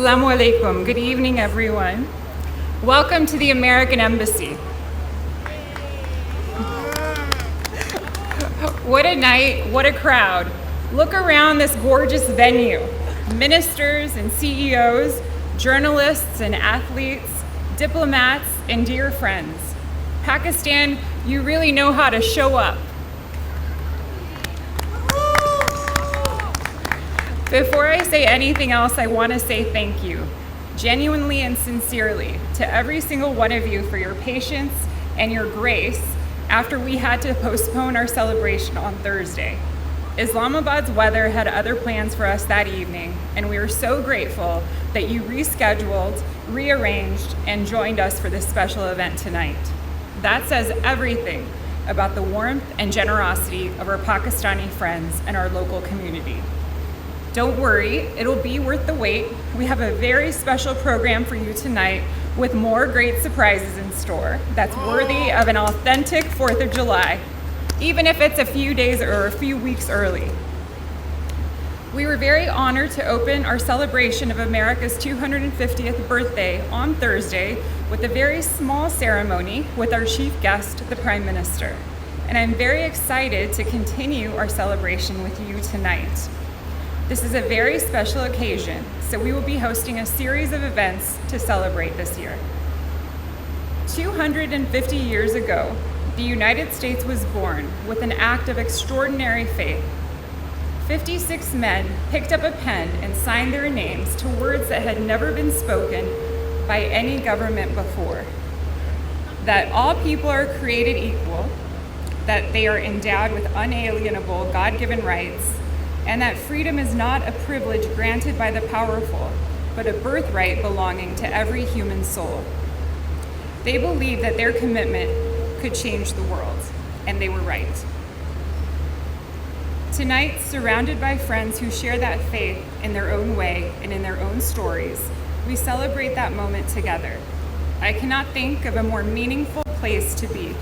Assalamu alaikum. Good evening, everyone. Welcome to the American Embassy. What a night, what a crowd. Look around this gorgeous venue. Ministers and CEOs, journalists and athletes, diplomats and dear friends. Pakistan, you really know how to show up. Before I say anything else, I want to say thank you, genuinely and sincerely, to every single one of you for your patience and your grace after we had to postpone our celebration on Thursday. Islamabad's weather had other plans for us that evening, and we are so grateful that you rescheduled, rearranged, and joined us for this special event tonight. That says everything about the warmth and generosity of our Pakistani friends and our local community. Don't worry, it'll be worth the wait. We have a very special program for you tonight with more great surprises in store that's worthy of an authentic 4th of July, even if it's a few days or a few weeks early. We were very honored to open our celebration of America's 250th birthday on Thursday with a very small ceremony with our chief guest, the Prime Minister. And I'm very excited to continue our celebration with you tonight. This is a very special occasion, so we will be hosting a series of events to celebrate this year. 250 years ago, the United States was born with an act of extraordinary faith. 56 men picked up a pen and signed their names to words that had never been spoken by any government before. That all people are created equal, that they are endowed with unalienable God-given rights, and that freedom is not a privilege granted by the powerful, but a birthright belonging to every human soul. They believed that their commitment could change the world, and they were right. Tonight, surrounded by friends who share that faith in their own way and in their own stories, we celebrate that moment together. I cannot think of a more meaningful place to be.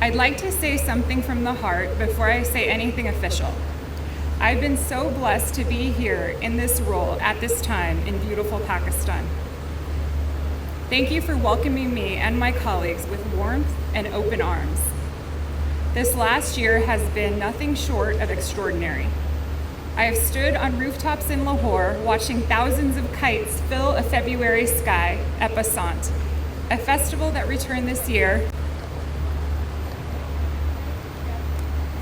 I'd like to say something from the heart before I say anything official. I've been so blessed to be here in this role at this time in beautiful Pakistan. Thank you for welcoming me and my colleagues with warmth and open arms. This last year has been nothing short of extraordinary. I have stood on rooftops in Lahore watching thousands of kites fill a February sky at Basant, a festival that returned this year.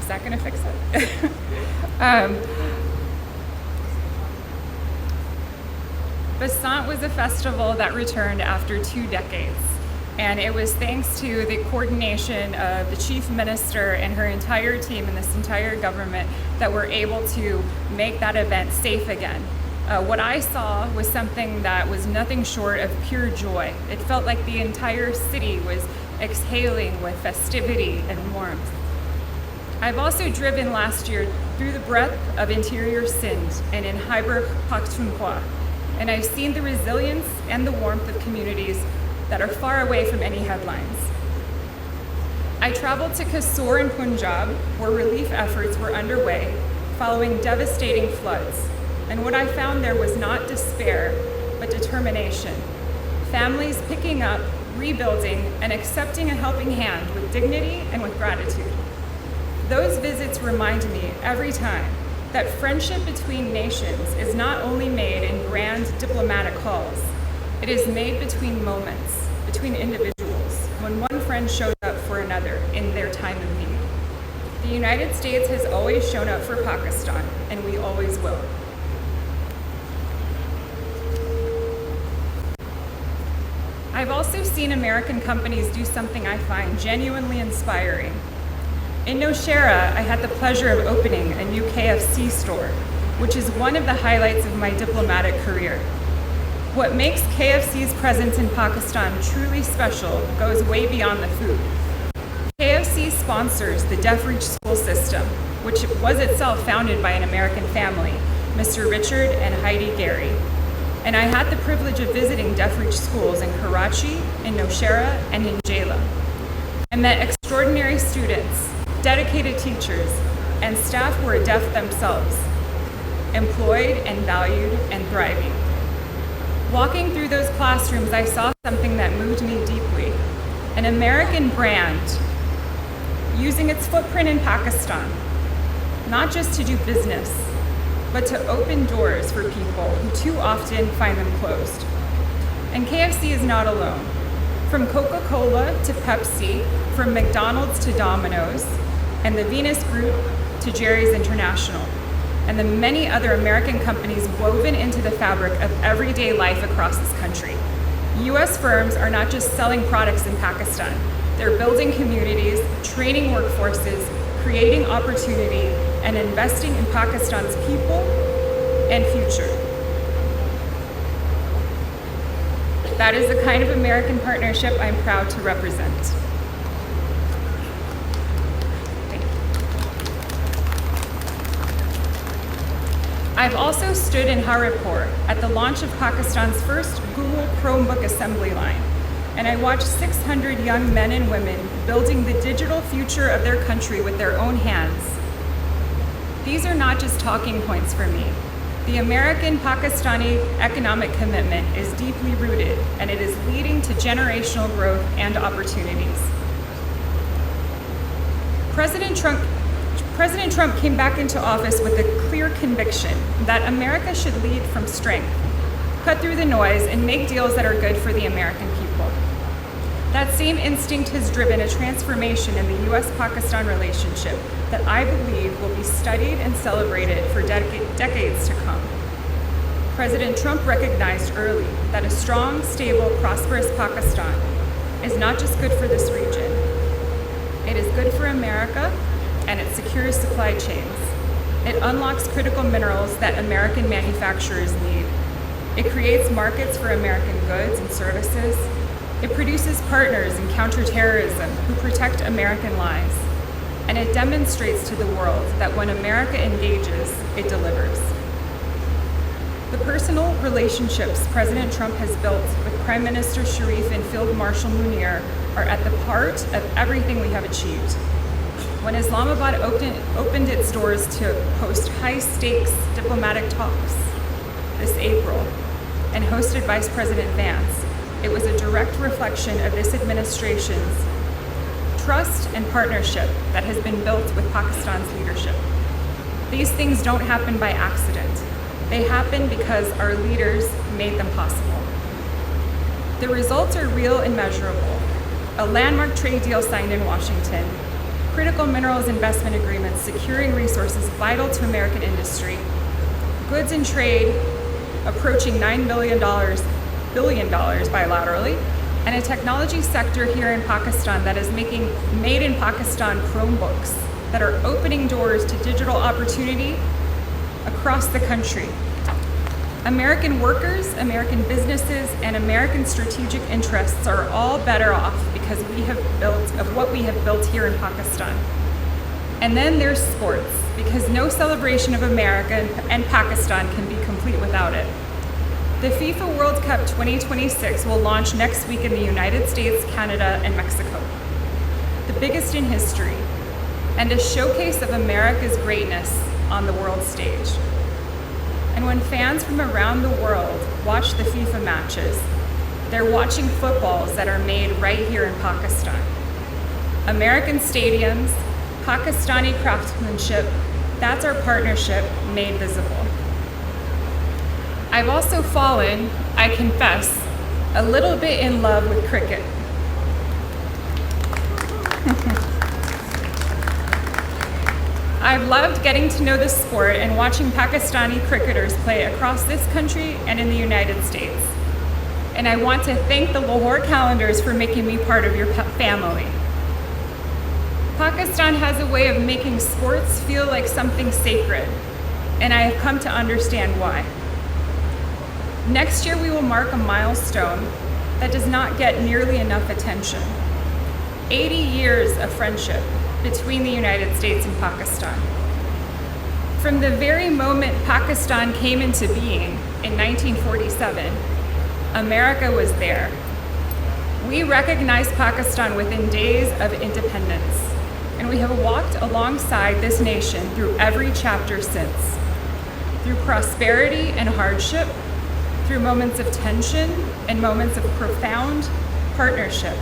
Is that going to fix it? Basant was a festival that returned after 2 decades, and it was thanks to the coordination of the Chief Minister and her entire team and this entire government that we're able to make that event safe again. What I saw was something that was nothing short of pure joy. It felt like the entire city was exhaling with festivity and warmth. I've also driven last year through the breadth of interior Sindh and in Khyber Pakhtunkhwa, and I've seen the resilience and the warmth of communities that are far away from any headlines. I traveled to Kasur in Punjab, where relief efforts were underway following devastating floods, and what I found there was not despair, but determination. Families picking up, rebuilding, and accepting a helping hand with dignity and with gratitude. Those visits remind me every time that friendship between nations is not only made in grand diplomatic halls, it is made between moments, between individuals, when one friend shows up for another in their time of need. The United States has always shown up for Pakistan, and we always will. I've also seen American companies do something I find genuinely inspiring. In Nowshera, I had the pleasure of opening a new KFC store, which is one of the highlights of my diplomatic career. What makes KFC's presence in Pakistan truly special goes way beyond the food. KFC sponsors the Deafridge school system, which was itself founded by an American family, Mr. Richard and Heidi Gary. And I had the privilege of visiting Deafridge schools in Karachi, in Nowshera, and in Jela. I met extraordinary students, dedicated teachers, and staff who are deaf themselves. employed and valued and thriving. Walking through those classrooms, I saw something that moved me deeply. An American brand using its footprint in Pakistan, not just to do business, but to open doors for people who too often find them closed. And KFC is not alone. From Coca-Cola to Pepsi, from McDonald's to Domino's, and the Venus Group to Jerry's International, and the many other American companies woven into the fabric of everyday life across this country. U.S. firms are not just selling products in Pakistan. They're building communities, training workforces, creating opportunity, and investing in Pakistan's people and future. That is the kind of American partnership I'm proud to represent. Thank you. I've also stood in Haripur at the launch of Pakistan's first Google Chromebook assembly line, and I watched 600 young men and women building the digital future of their country with their own hands. These are not just talking points for me. The American-Pakistani economic commitment is deeply rooted, and it is leading to generational growth and opportunities. President Trump came back into office with a clear conviction that America should lead from strength, cut through the noise, and make deals that are good for the American people. That same instinct has driven a transformation in the U.S. Pakistan relationship that I believe will be studied and celebrated for decades to come. President Trump recognized early that a strong, stable, prosperous Pakistan is not just good for this region. It is good for America, and it secures supply chains. It unlocks critical minerals that American manufacturers need. It creates markets for American goods and services. It produces partners in counterterrorism who protect American lives. And it demonstrates to the world that when America engages, it delivers. The personal relationships President Trump has built with Prime Minister Sharif and Field Marshal Munir are at the heart of everything we have achieved. When Islamabad opened its doors to host high-stakes diplomatic talks this April and hosted Vice President Vance, it was a direct reflection of this administration's trust and partnership that has been built with Pakistan's leadership. These things don't happen by accident. They happen because our leaders made them possible. The results are real and measurable. A landmark trade deal signed in Washington, critical minerals investment agreements securing resources vital to American industry, goods and trade approaching $9 billion bilaterally, and a technology sector here in Pakistan that is making made in Pakistan Chromebooks that are opening doors to digital opportunity across the country. American workers, American businesses, and American strategic interests are all better off because of what we have built here in Pakistan. And then there's sports, because no celebration of America and Pakistan can be complete without it. The FIFA World Cup 2026 will launch next week in the United States, Canada, and Mexico, the biggest in history, and a showcase of America's greatness on the world stage. And when fans from around the world watch the FIFA matches, they're watching footballs that are made right here in Pakistan. American stadiums, Pakistani craftsmanship, that's our partnership made visible. I've also fallen, I confess, a little bit in love with cricket. I've loved getting to know the sport and watching Pakistani cricketers play across this country and in the United States. And I want to thank the Lahore Calendars for making me part of your family. Pakistan has a way of making sports feel like something sacred, and I have come to understand why. Next year we will mark a milestone that does not get nearly enough attention. 80 years of friendship between the United States and Pakistan. From the very moment Pakistan came into being in 1947, America was there. We recognized Pakistan within days of independence, and we have walked alongside this nation through every chapter since. through prosperity and hardship, through moments of tension and moments of profound partnership.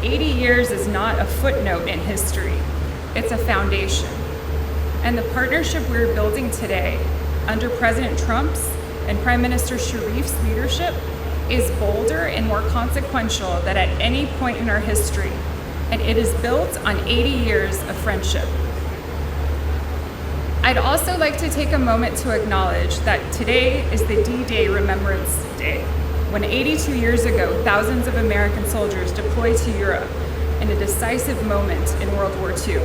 80 years is not a footnote in history, it's a foundation. And the partnership we're building today under President Trump's and Prime Minister Sharif's leadership is bolder and more consequential than at any point in our history, and it is built on 80 years of friendship. I'd also like to take a moment to acknowledge that today is the D-Day Remembrance Day, when 82 years ago, thousands of American soldiers deployed to Europe in a decisive moment in World War II.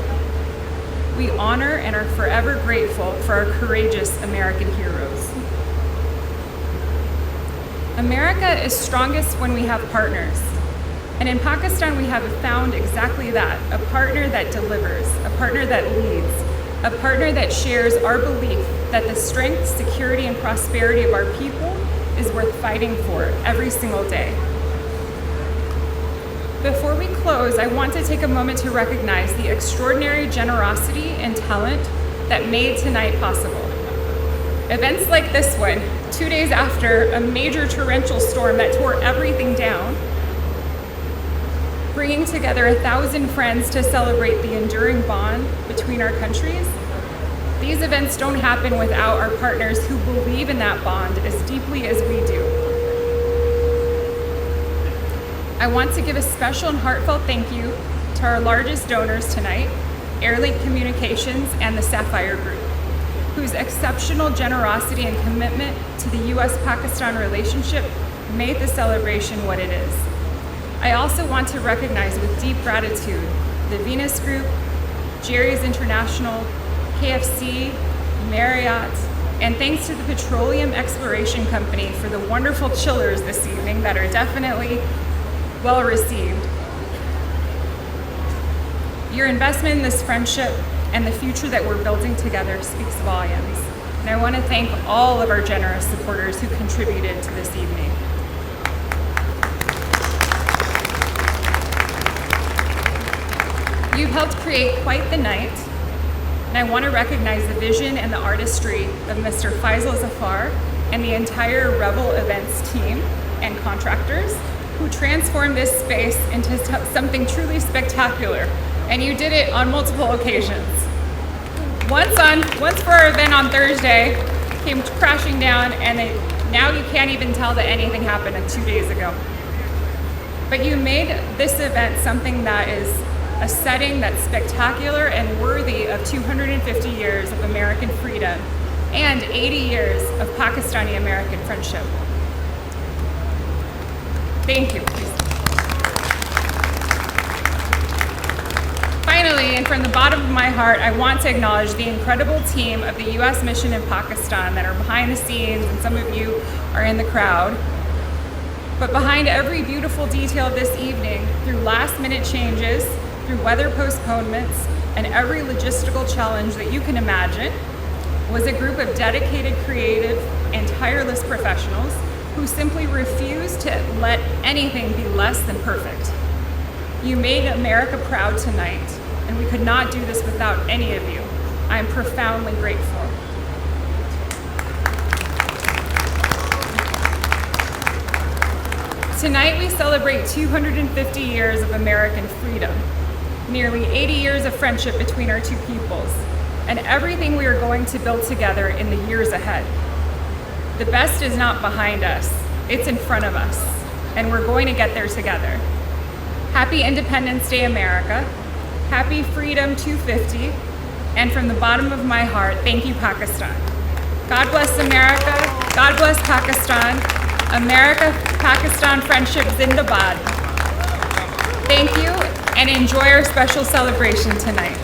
We honor and are forever grateful for our courageous American heroes. America is strongest when we have partners. And in Pakistan, we have found exactly that, a partner that delivers, a partner that leads, a partner that shares our belief that the strength, security, and prosperity of our people is worth fighting for every single day. Before we close, I want to take a moment to recognize the extraordinary generosity and talent that made tonight possible. Events like this one, 2 days after a major torrential storm that tore everything down, bringing together 1,000 friends to celebrate the enduring bond between our countries. These events don't happen without our partners who believe in that bond as deeply as we do. I want to give a special and heartfelt thank you to our largest donors tonight, Airlink Communications and the Sapphire Group, whose exceptional generosity and commitment to the U.S. Pakistan relationship made the celebration what it is. I also want to recognize with deep gratitude the Venus Group, Jerry's International, KFC, Marriott, and thanks to the Petroleum Exploration Company for the wonderful chillers this evening that are definitely well received. Your investment in this friendship and the future that we're building together speaks volumes. And I want to thank all of our generous supporters who contributed to this evening. You've helped create quite the night, and I want to recognize the vision and the artistry of Mr. Faisal Zafar and the entire Rebel Events team and contractors who transformed this space into something truly spectacular, and you did it on multiple occasions. Once for our event on Thursday, came crashing down, and now you can't even tell that anything happened 2 days ago. But you made this event something that is a setting that's spectacular and worthy of 250 years of American freedom and 80 years of Pakistani-American friendship. Thank you. Finally, and from the bottom of my heart, I want to acknowledge the incredible team of the U.S. mission in Pakistan that are behind the scenes, and some of you are in the crowd. But behind every beautiful detail of this evening, through last-minute changes, through weather postponements, and every logistical challenge that you can imagine, was a group of dedicated, creative, and tireless professionals who simply refused to let anything be less than perfect. You made America proud tonight, and we could not do this without any of you. I am profoundly grateful. Tonight we celebrate 250 years of American freedom, nearly 80 years of friendship between our two peoples, and everything we are going to build together in the years ahead. The best is not behind us, it's in front of us, and we're going to get there together. Happy Independence Day, America. Happy Freedom 250. And from the bottom of my heart, thank you, Pakistan. God bless America. God bless Pakistan. America-Pakistan friendship Zindabad. Thank you, and enjoy our special celebration tonight.